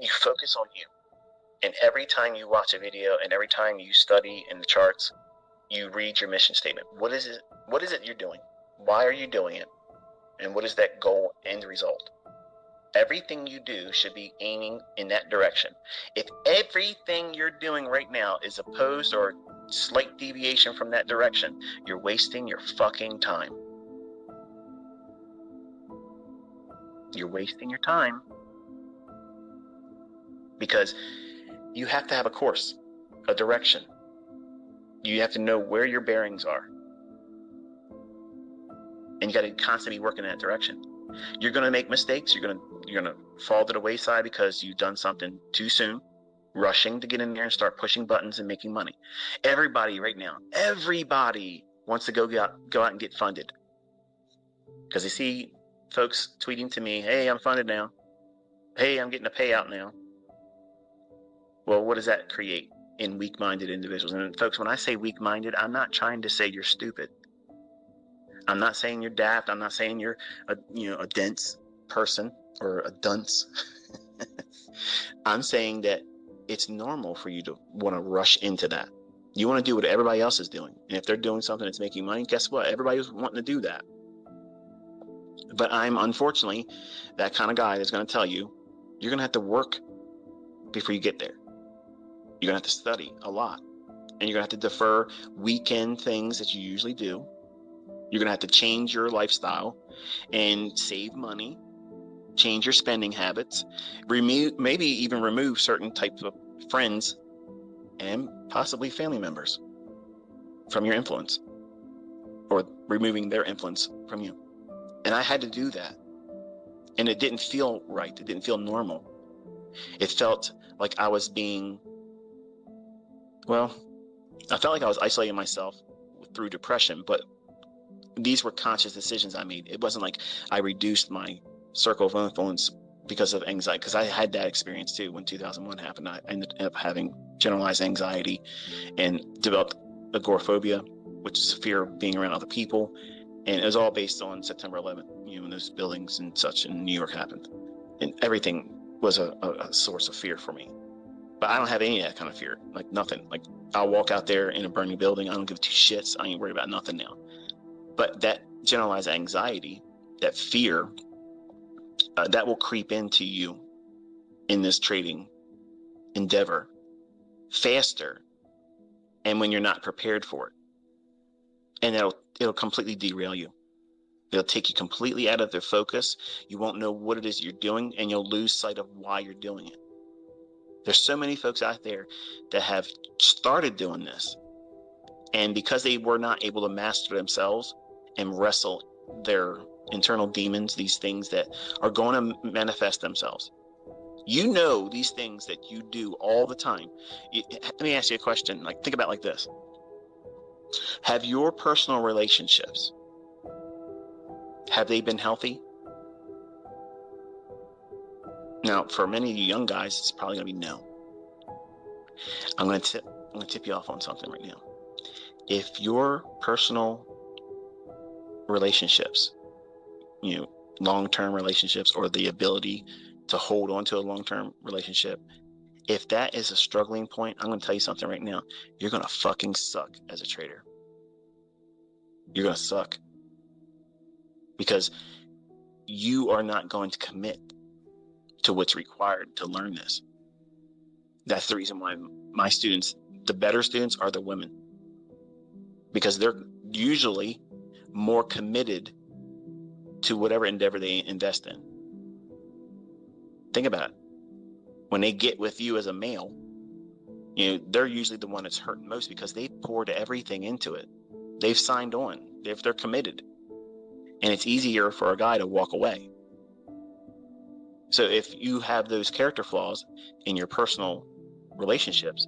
You focus on you. And every time you watch a video and every time you study in the charts, you read your mission statement. What is it? What is it you're doing? Why are you doing it? And what is that goal and result? Everything you do should be aiming in that direction. If everything you're doing right now is opposed or slight deviation from that direction, you're wasting your fucking time. You're wasting your time because you have to have a course, a direction. You have to know where your bearings are. And you got to constantly work in that direction. You're going to make mistakes. You're going to fall to the wayside because you've done something too soon, rushing to get in there and start pushing buttons and making money. Everybody right now, everybody wants to go out and get funded because they see folks tweeting to me, hey, I'm funded now. Hey, I'm getting a payout now. Well, what does that create in weak-minded individuals? And folks, when I say weak-minded, I'm not trying to say you're stupid. I'm not saying you're daft. I'm not saying you're a dense person or a dunce. I'm saying that it's normal for you to want to rush into that. You want to do what everybody else is doing. And if they're doing something that's making money, guess what? Everybody's wanting to do that. But I'm unfortunately that kind of guy that's going to tell you, you're going to have to work before you get there. You're going to have to study a lot. And you're going to have to defer weekend things that you usually do. You're going to have to change your lifestyle and save money, change your spending habits, maybe even remove certain types of friends and possibly family members from your influence, or removing their influence from you. And I had to do that. And it didn't feel right. It didn't feel normal. It felt like I was I felt like I was isolating myself through depression, but these were conscious decisions I made. It wasn't like I reduced my circle of influence because of anxiety, because I had that experience too. When 2001 happened, I ended up having generalized anxiety and developed agoraphobia, which is fear of being around other people. And it was all based on September 11th, when those buildings and such in New York happened. And everything was a source of fear for me. But I don't have any of that kind of fear, like nothing. Like I'll walk out there in a burning building. I don't give two shits. I ain't worried about nothing now. But that generalized anxiety, that fear, that will creep into you in this trading endeavor faster, and when you're not prepared for it. And it'll completely derail you. It'll take you completely out of their focus. You won't know what it is you're doing, and you'll lose sight of why you're doing it. There's so many folks out there that have started doing this, and because they were not able to master themselves and wrestle their internal demons, these things that are going to manifest themselves. These things that you do all the time. Let me ask you a question. Think about it like this. Have your personal relationships, have they been healthy? Now, for many of you young guys, it's probably going to be no. I'm going to tip you off on something right now. If your personal relationships, long-term relationships, or the ability to hold on to a long-term relationship, if that is a struggling point, I'm going to tell you something right now. You're going to fucking suck as a trader. You're going to suck because you are not going to commit to what's required to learn this. That's the reason why my students, the better students, are the women, because they're usually more committed to whatever endeavor they invest in. Think about it. When they get with you as a male, they're usually the one that's hurting most because they poured everything into it. They've signed on. They're committed. And it's easier for a guy to walk away. So if you have those character flaws in your personal relationships,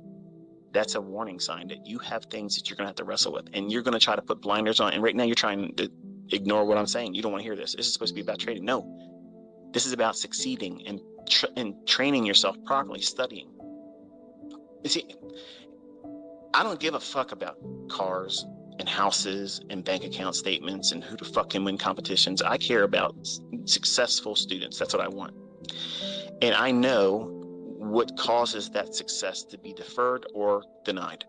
that's a warning sign that you have things that you're going to have to wrestle with, and you're going to try to put blinders on. And right now you're trying to ignore what I'm saying. You don't want to hear this. This is supposed to be about trading. No, this is about succeeding and training yourself properly, studying. You see, I don't give a fuck about cars and houses and bank account statements and who the fuck can win competitions. I care about successful students. That's what I want. And I know what causes that success to be deferred or denied.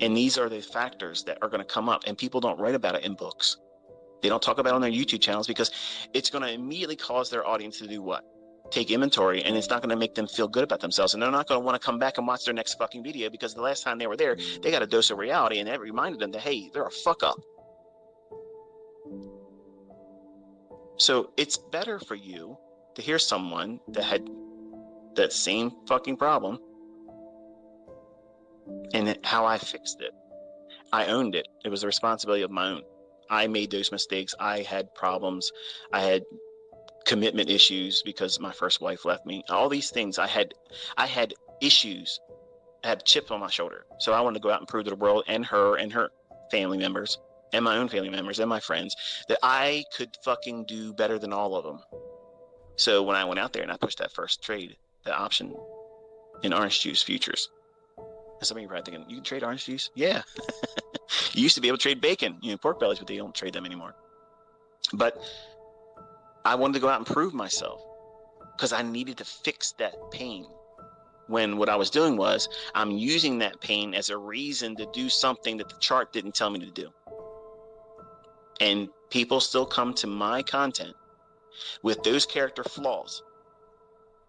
And these are the factors that are going to come up, and people don't write about it in books. They don't talk about it on their YouTube channels because it's going to immediately cause their audience to do what? Take inventory, and it's not going to make them feel good about themselves, and they're not going to want to come back and watch their next fucking video because the last time they were there, they got a dose of reality, and that reminded them that, hey, they're a fuck up. So it's better for you to hear someone that had that same fucking problem and how I fixed it. I owned it. It was a responsibility of my own. I made those mistakes. I had problems. I had commitment issues because my first wife left me. All these things. I had issues. I had chips on my shoulder. So I wanted to go out and prove to the world and her family members and my own family members and my friends that I could fucking do better than all of them. So when I went out there and I pushed that first trade, the option in orange juice futures. And some of you are probably thinking, you can trade orange juice? Yeah. You used to be able to trade bacon, pork bellies, but they don't trade them anymore. But I wanted to go out and prove myself because I needed to fix that pain. When what I was doing was I'm using that pain as a reason to do something that the chart didn't tell me to do. And people still come to my content with those character flaws,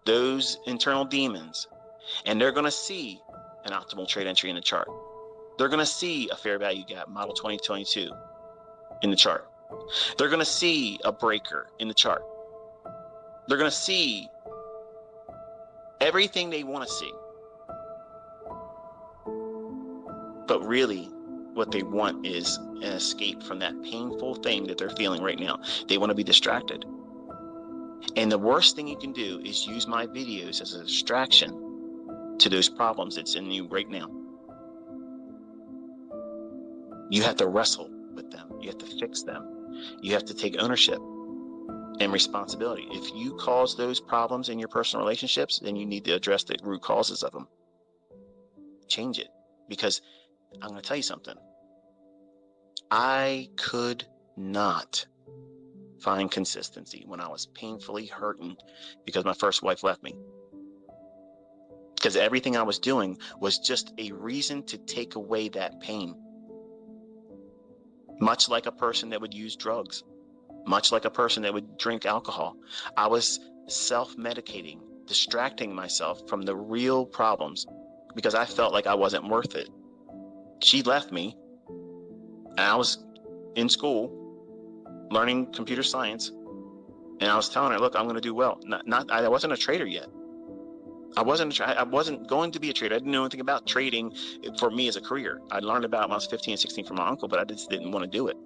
those internal demons, and they're going to see an optimal trade entry in the chart. They're going to see a fair value gap, model 2022 in the chart. They're going to see a breaker in the chart. They're going to see everything they want to see. But really, what they want is an escape from that painful thing that they're feeling right now. They want to be distracted. And the worst thing you can do is use my videos as a distraction to those problems that's in you right now. You have to wrestle with them. You have to fix them. You have to take ownership and responsibility. If you cause those problems in your personal relationships, then you need to address the root causes of them. Change it. Because I'm going to tell you something. I could not find consistency when I was painfully hurting because my first wife left me. Because everything I was doing was just a reason to take away that pain. Much like a person that would use drugs, much like a person that would drink alcohol. I was self-medicating, distracting myself from the real problems because I felt like I wasn't worth it. She left me, and I was in school learning computer science, and I was telling her, look, I'm going to do well. I wasn't a trader yet. I wasn't going to be a trader. I didn't know anything about trading for me as a career. I learned about it when I was 15 and 16 from my uncle, but I just didn't want to do it.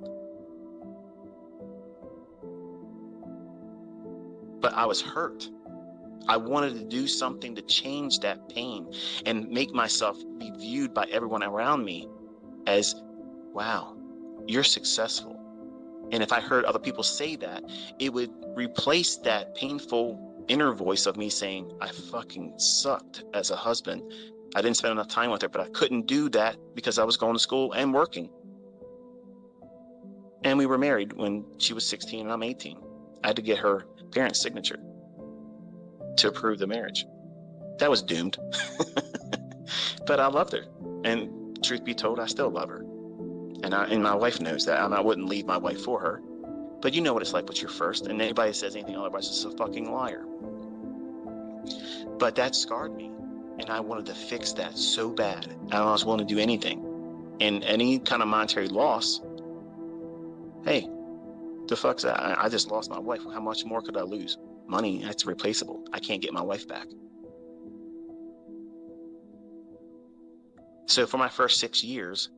But I was hurt. I wanted to do something to change that pain and make myself be viewed by everyone around me as, wow, you're successful. And if I heard other people say that, it would replace that painful inner voice of me saying, I fucking sucked as a husband. I didn't spend enough time with her, but I couldn't do that because I was going to school and working. And we were married when she was 16 and I'm 18. I had to get her parents' signature to approve the marriage. That was doomed. But I loved her. And truth be told, I still love her. And my wife knows that. I wouldn't leave my wife for her. But you know what it's like with your first. And anybody that says anything otherwise is a fucking liar. But that scarred me. And I wanted to fix that so bad. And I was willing to do anything. And any kind of monetary loss, hey, the fuck's that? I just lost my wife. How much more could I lose? Money, that's replaceable. I can't get my wife back. So for my first 6 years,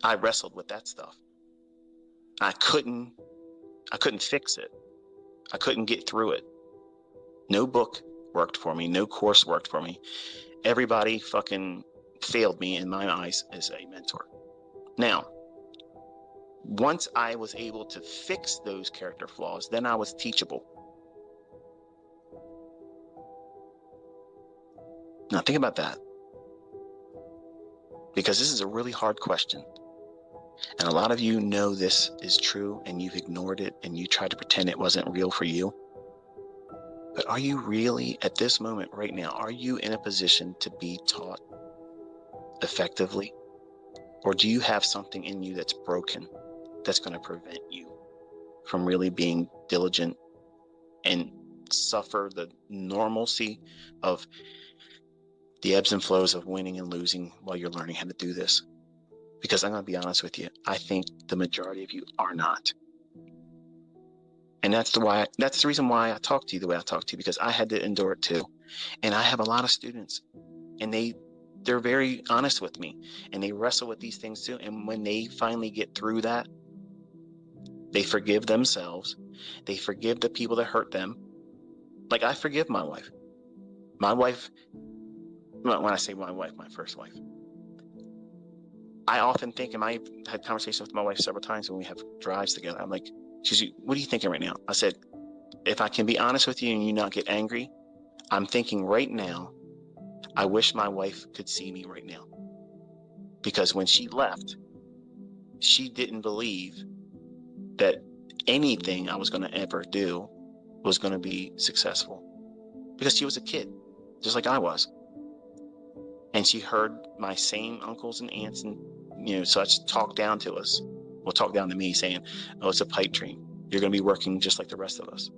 I wrestled with that stuff. I couldn't fix it. I couldn't get through it. No book worked for me. No course worked for me. Everybody fucking failed me in my eyes as a mentor. Now, once I was able to fix those character flaws, then I was teachable. Now think about that. Because this is a really hard question. And a lot of you know this is true and you've ignored it and you tried to pretend it wasn't real for you. But are you really, at this moment right now, are you in a position to be taught effectively? Or do you have something in you that's broken that's going to prevent you from really being diligent and suffer the normalcy of the ebbs and flows of winning and losing while you're learning how to do this? Because I'm going to be honest with you, I think the majority of you are not. And that's the reason why I talk to you the way I talk to you, because I had to endure it too. And I have a lot of students, and they're very honest with me, and they wrestle with these things too. And when they finally get through that, they forgive themselves. They forgive the people that hurt them. Like, I forgive my wife. My wife, when I say my wife, my first wife, I often think, and I've had conversations with my wife several times when we have drives together. I'm like, what are you thinking right now? I said, if I can be honest with you and you not get angry, I'm thinking right now, I wish my wife could see me right now. Because when she left, she didn't believe that anything I was going to ever do was going to be successful. Because she was a kid, just like I was. And she heard my same uncles and aunts and, such talk down to us. Well, talk down to me saying, oh, it's a pipe dream. You're going to be working just like the rest of us.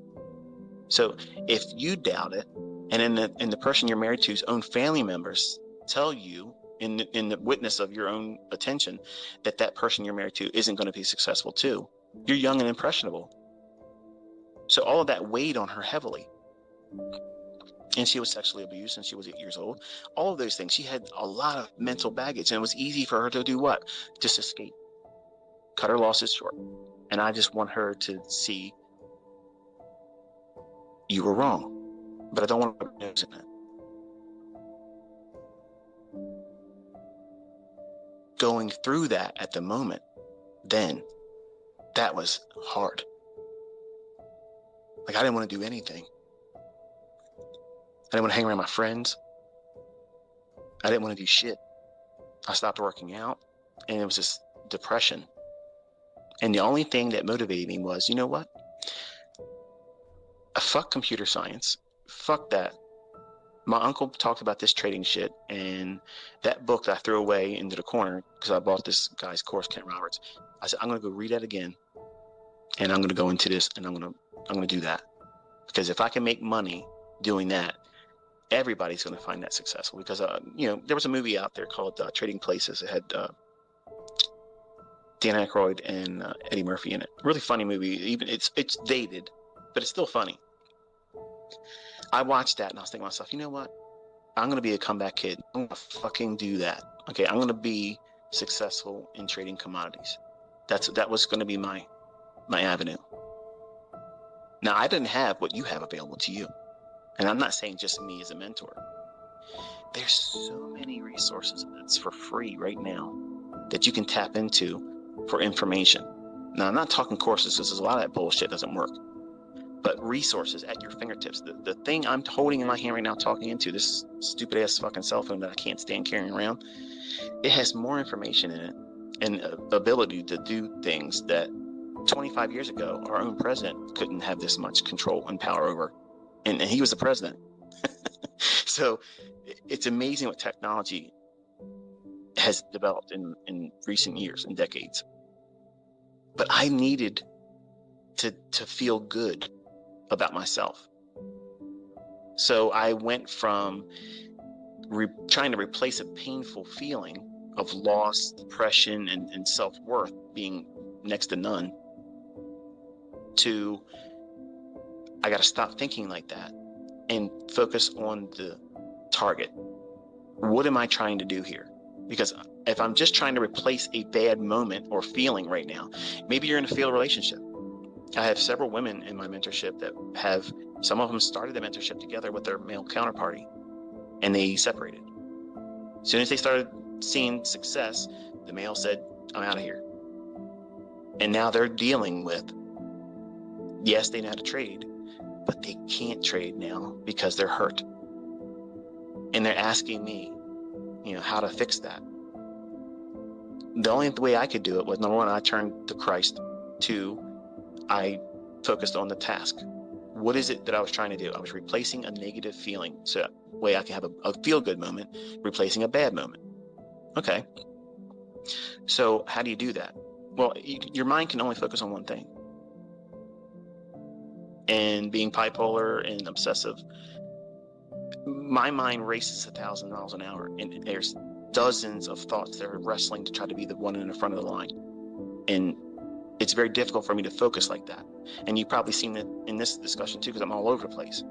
So if you doubt it, and the person you're married to's own family members tell you in the witness of your own attention that person you're married to isn't going to be successful too, you're young and impressionable. So all of that weighed on her heavily. And she was sexually abused since she was 8 years old. All of those things. She had a lot of mental baggage, and it was easy for her to do what? Just escape. Cut her losses short. And I just want her to see you were wrong. But I don't want to nose in it. Going through that at the moment, then that was hard. Like, I didn't want to do anything. I didn't want to hang around my friends. I didn't want to do shit. I stopped working out, and it was just depression. And the only thing that motivated me was, you know what? Fuck computer science. Fuck that. My uncle talked about this trading shit, and that book that I threw away into the corner because I bought this guy's course, Kent Roberts. I said, I'm going to go read that again, and I'm going to go into this, and I'm going to do that. Because if I can make money doing that, everybody's going to find that successful. Because there was a movie out there called Trading Places. It had Dan Aykroyd and Eddie Murphy in it. Really funny movie. Even it's dated, but it's still funny. I watched that and I was thinking to myself, you know what? I'm going to be a comeback kid. I'm going to fucking do that. Okay, I'm going to be successful in trading commodities. That was going to be my avenue. Now, I didn't have what you have available to you. And I'm not saying just me as a mentor. There's so many resources that's for free right now that you can tap into for information. Now, I'm not talking courses because there's a lot of that bullshit doesn't work. But resources at your fingertips. The thing I'm holding in my hand right now, talking into, this stupid ass fucking cell phone that I can't stand carrying around, it has more information in it and ability to do things that 25 years ago, our own president couldn't have this much control and power over. And he was the president. So it's amazing what technology has developed in recent years and decades. But I needed to feel good about myself. So I went from trying to replace a painful feeling of loss, depression, and self-worth being next to none, to I got to stop thinking like that and focus on the target. What am I trying to do here? Because if I'm just trying to replace a bad moment or feeling right now, maybe you're in a failed relationship. I have several women in my mentorship that have, some of them started the mentorship together with their male counterparty, and they separated. As soon as they started seeing success, the male said, I'm out of here. And now they're dealing with, yes, they know how to trade, but they can't trade now because they're hurt. And they're asking me, how to fix that. The only way I could do it was, number one, I turned to Christ. Two, I focused on the task. What is it that I was trying to do? I was replacing a negative feeling so that way I can have a feel-good moment, replacing a bad moment. Okay. So how do you do that? Well, your mind can only focus on one thing. And being bipolar and obsessive, my mind races 1,000 miles an hour, and there's dozens of thoughts that are wrestling to try to be the one in the front of the line. And it's very difficult for me to focus like that. And you've probably seen it in this discussion too, because I'm all over the place.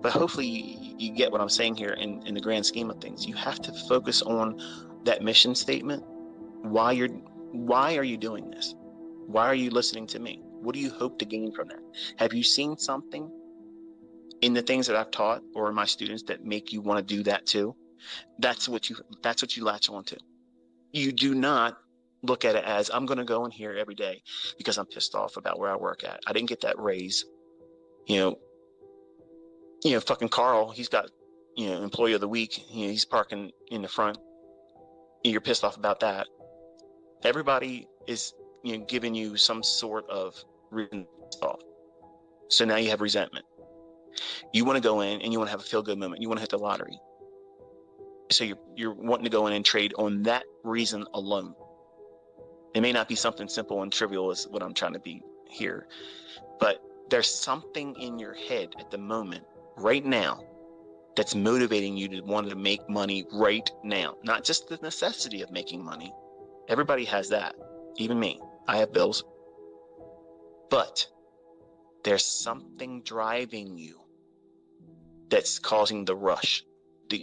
But hopefully you get what I'm saying here in the grand scheme of things. You have to focus on that mission statement. Why are you doing this? Why are you listening to me? What do you hope to gain from that? Have you seen something in the things that I've taught or in my students that make you want to do that too? That's what you latch on to. You do not look at it as, I'm going to go in here every day because I'm pissed off about where I work at. I didn't get that raise. Fucking Carl, he's got, employee of the week. He's parking in the front. You're pissed off about that. Everybody is, giving you some sort of reason off. So now you have resentment. You want to go in and you want to have a feel-good moment. You want to hit the lottery. So you're wanting to go in and trade on that reason alone. It may not be something simple and trivial as what I'm trying to be here, but there's something in your head at the moment, right now, that's motivating you to want to make money right now. Not just the necessity of making money. Everybody has that. Even me. I have bills. But there's something driving you that's causing the rush.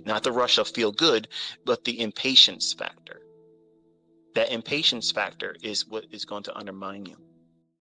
Not the rush of feel good, but the impatience factor. That impatience factor is what is going to undermine you.